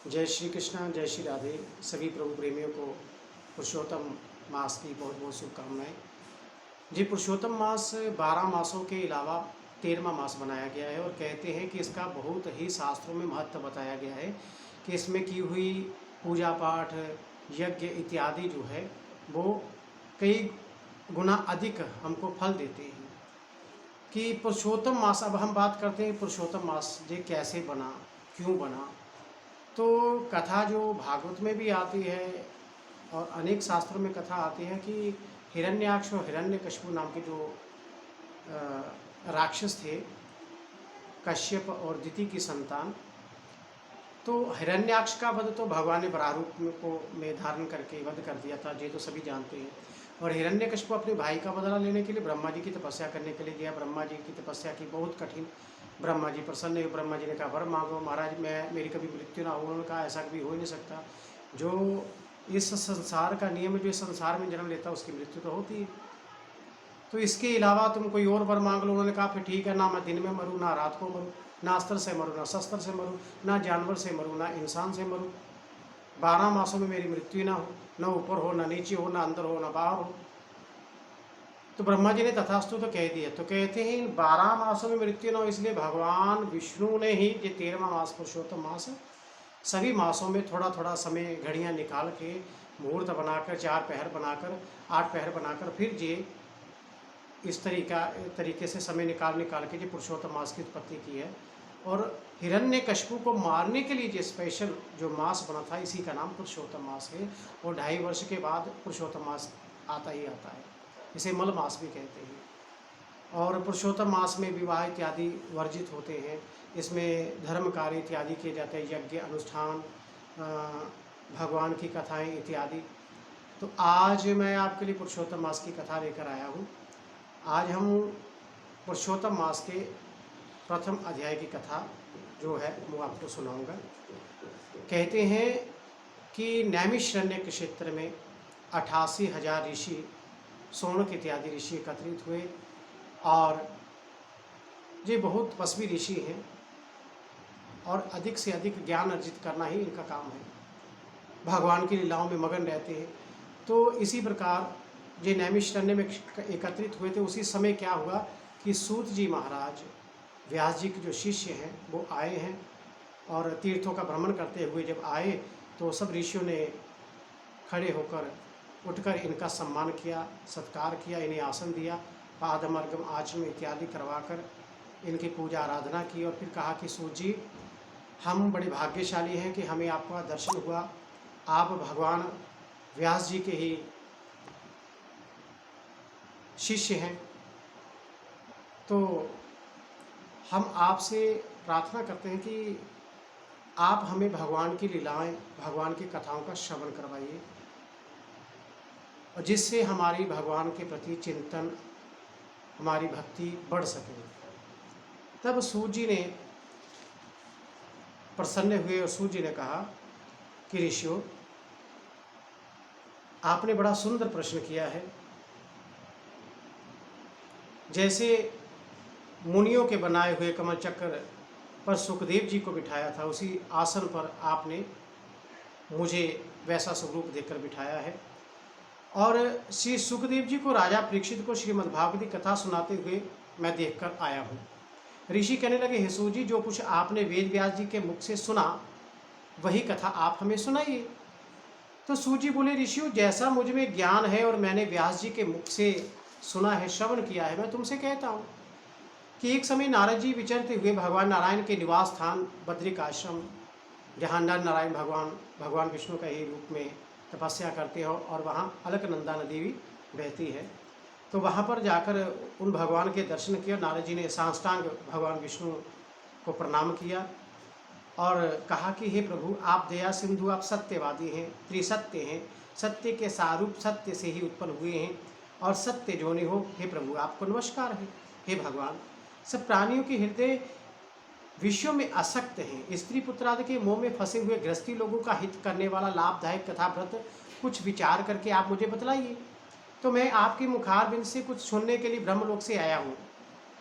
जय श्री कृष्ण, जय श्री राधे। सभी प्रभु प्रेमियों को पुरुषोत्तम मास की बहुत बहुत शुभकामनाएं। जी, पुरुषोत्तम मास 12 मासों के अलावा 13वां मास बनाया गया है और कहते हैं कि इसका बहुत ही शास्त्रों में महत्व बताया गया है कि इसमें की हुई पूजा पाठ, यज्ञ इत्यादि जो है वो कई गुना अधिक हमको फल देते हैं। कि पुरुषोत्तम मास, अब हम बात करते हैं पुरुषोत्तम मास ये कैसे बना, क्यों बना। तो कथा जो भागवत में भी आती है और अनेक शास्त्रों में कथा आती है कि हिरण्याक्ष और हिरण्यकशिपु नाम के जो राक्षस थे, कश्यप और दिति की संतान। तो हिरण्याक्ष का वध तो भगवान ने वराह रूप में धारण करके वध कर दिया था, ये तो सभी जानते हैं। और हिरण्यकशिपु अपने भाई का बदला लेने के लिए ब्रह्मा जी की तपस्या करने के लिए गया। ब्रह्मा जी की तपस्या की बहुत कठिन। ब्रह्मा जी प्रसन्न हुए। ब्रह्मा जी ने कहा वर मांगो महाराज, मैं मेरी कभी मृत्यु ना हो। उन्होंने कहा ऐसा कभी हो ही नहीं सकता। जो इस संसार का नियम है, जो इस संसार में जन्म लेता है उसकी मृत्यु तो होती है। तो इसके अलावा तुम कोई और वर मांग लो। उन्होंने कहा फिर ठीक है, ना मैं दिन में मरूँ, ना रात को मरूँ, ना अस्त्र से मरूँ, ना शस्त्र से मरूँ, ना जानवर से मरूँ, ना इंसान से मरूँ। 12 मासों में मेरी मृत्यु ना हो, ना ऊपर हो, ना नीचे हो, ना अंदर हो, ना बाहर हो। तो ब्रह्मा जी ने तथास्तु तो कह दिया। तो कहते हैं इन 12 मासों में मृत्यु न हो, इसलिए भगवान विष्णु ने ही ये 13वां मास पुरुषोत्तम मास है, सभी मासों में थोड़ा थोड़ा समय घड़ियां निकाल के मुहूर्त बनाकर 4 पहर बनाकर 8 पहर बनाकर फिर ये इस तरीके से समय निकाल निकाल के ये पुरुषोत्तम मास की उत्पत्ति की है। और हिरण्यकशिपु को मारने के लिए ये स्पेशल जो मास बना था, इसी का नाम पुरुषोत्तम मास है। और 2.5 वर्ष के बाद पुरुषोत्तम मास आता ही आता है। इसे मल मास भी कहते हैं। और पुरुषोत्तम मास में विवाह इत्यादि वर्जित होते हैं। इसमें धर्म कार्य इत्यादि किए जाते हैं, यज्ञ अनुष्ठान, भगवान की कथाएं इत्यादि। तो आज मैं आपके लिए पुरुषोत्तम मास की कथा लेकर आया हूँ। आज हम पुरुषोत्तम मास के प्रथम अध्याय की कथा जो है वो आपको सुनाऊंगा। कहते हैं कि नैमिषारण्य के क्षेत्र में 88,000 ऋषि, शौनक इत्यादि ऋषि एकत्रित हुए। और ये बहुत तपस्वी ऋषि हैं और अधिक से अधिक ज्ञान अर्जित करना ही इनका काम है। भगवान की लीलाओं में मगन रहते हैं। तो इसी प्रकार ये नैमिषारण्य में एकत्रित हुए थे। उसी समय क्या हुआ कि सूत जी महाराज व्यास जी के जो शिष्य हैं वो आए हैं और तीर्थों का भ्रमण करते हुए जब आए तो सब ऋषियों ने खड़े होकर उठकर इनका सम्मान किया, सत्कार किया, इन्हें आसन दिया, पादमर्गम आचमन इत्यादि करवाकर इनकी पूजा आराधना की। और फिर कहा कि सूत जी, हम बड़े भाग्यशाली हैं कि हमें आपका दर्शन हुआ। आप भगवान व्यास जी के ही शिष्य हैं। तो हम आपसे प्रार्थना करते हैं कि आप हमें भगवान की लीलाएं, भगवान की कथाओं का श्रवण करवाइए और जिससे हमारी भगवान के प्रति चिंतन, हमारी भक्ति बढ़ सके। तब सूत जी ने प्रसन्न हुए और सूत जी ने कहा कि ऋषियों, आपने बड़ा सुंदर प्रश्न किया है। जैसे मुनियों के बनाए हुए कमल चक्र पर सुखदेव जी को बिठाया था, उसी आसन पर आपने मुझे वैसा स्वरूप देकर बिठाया है। और श्री सुखदेव जी को, राजा परीक्षित को श्रीमद्भागवत की कथा सुनाते हुए मैं देखकर आया हूँ। ऋषि कहने लगे, हे सूत जी, जो कुछ आपने वेद व्यास जी के मुख से सुना वही कथा आप हमें सुनाइए। तो सूत जी बोले, ऋषियों, जैसा मुझ में ज्ञान है और मैंने व्यास जी के मुख से सुना है, श्रवण किया है, मैं तुमसे कहता हूँ कि एक समय नारद जी विचरते हुए भगवान नारायण के निवास स्थान बद्रिक आश्रम, जहाँ नर नारायण भगवान विष्णु का ही रूप में तपस्या करते हो और वहाँ अलकनंदा नदी भी बहती है, तो वहाँ पर जाकर उन भगवान के दर्शन किए। नारद जी ने साष्टांग भगवान विष्णु को प्रणाम किया और कहा कि हे प्रभु, आप दया सिंधु, आप सत्यवादी हैं, त्रिसत्य हैं, सत्य के सारूप सत्य से ही उत्पन्न हुए हैं और सत्य जोनि हो। हे प्रभु, आपको नमस्कार है। हे भगवान, सब प्राणियों के हृदय विषयों में आसक्त हैं। स्त्री पुत्रादि के मोह में फंसे हुए गृहस्थी लोगों का हित करने वाला लाभदायक कथाव्रत कुछ विचार करके आप मुझे बतलाइए। तो मैं आपके मुखारबिंद से कुछ सुनने के लिए ब्रह्मलोक से आया हूँ।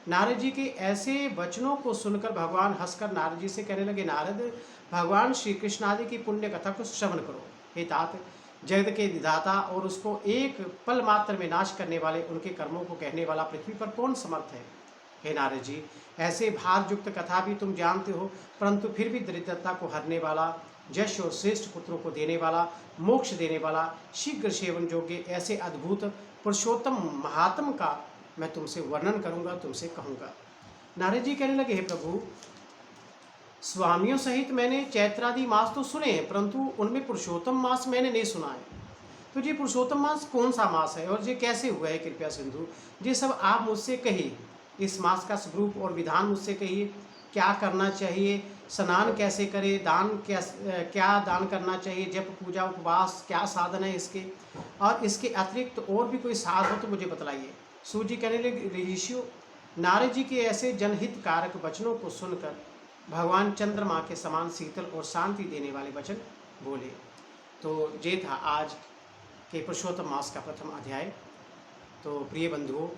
नारद जी के ऐसे वचनों को सुनकर भगवान हंसकर नारद जी से कहने लगे, नारद, भगवान श्री कृष्ण आदि की पुण्य कथा को श्रवण करो। हे तात, जगत के विधाता और उसको एक पल मात्र में नाश करने वाले, उनके कर्मों को कहने वाला पृथ्वी पर कौन समर्थ है। हे नारद जी, ऐसे भारयुक्त कथा भी तुम जानते हो, परंतु फिर भी दरिद्रता को हरने वाला, यश और श्रेष्ठ पुत्रों को देने वाला, मोक्ष देने वाला, शीघ्र सेवन योग्य ऐसे अद्भुत पुरुषोत्तम महात्म का मैं तुमसे वर्णन करूंगा, तुमसे कहूंगा। नारद जी कहने लगे, हे प्रभु, स्वामियों सहित मैंने चैत्रादि मास तो सुने हैं, परंतु उनमें पुरुषोत्तम मास मैंने नहीं सुना है। तो ये पुरुषोत्तम मास कौन सा मास है और ये कैसे हुआ है, कृपया सिंधु, ये सब आप मुझसे कहिए। इस मास का स्वरूप और विधान मुझसे कहिए। क्या करना चाहिए, स्नान कैसे करे, दान क्या दान करना चाहिए, जप पूजा उपवास क्या साधन है इसके, और इसके अतिरिक्त और भी कोई साध हो तो मुझे बतलाइए। सूर्य जी कहने लगे, ऋषियों, नारद जी के ऐसे जनहित कारक वचनों को सुनकर भगवान चंद्रमा के समान शीतल और शांति देने वाले वचन बोले। तो ये था आज के पुरुषोत्तम मास का प्रथम अध्याय। तो प्रिय बंधुओं,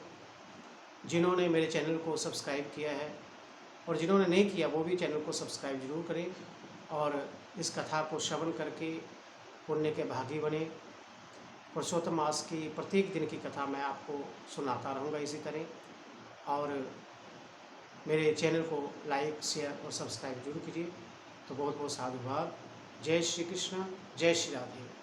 जिन्होंने मेरे चैनल को सब्सक्राइब किया है और जिन्होंने नहीं किया वो भी चैनल को सब्सक्राइब जरूर करें और इस कथा को श्रवण करके पुण्य के भागी बने। पुरुषोत्तम मास की प्रत्येक दिन की कथा मैं आपको सुनाता रहूँगा इसी तरह, और मेरे चैनल को लाइक, शेयर और सब्सक्राइब जरूर कीजिए। तो बहुत बहुत साधुवाद। जय श्री कृष्ण, जय श्री राधे।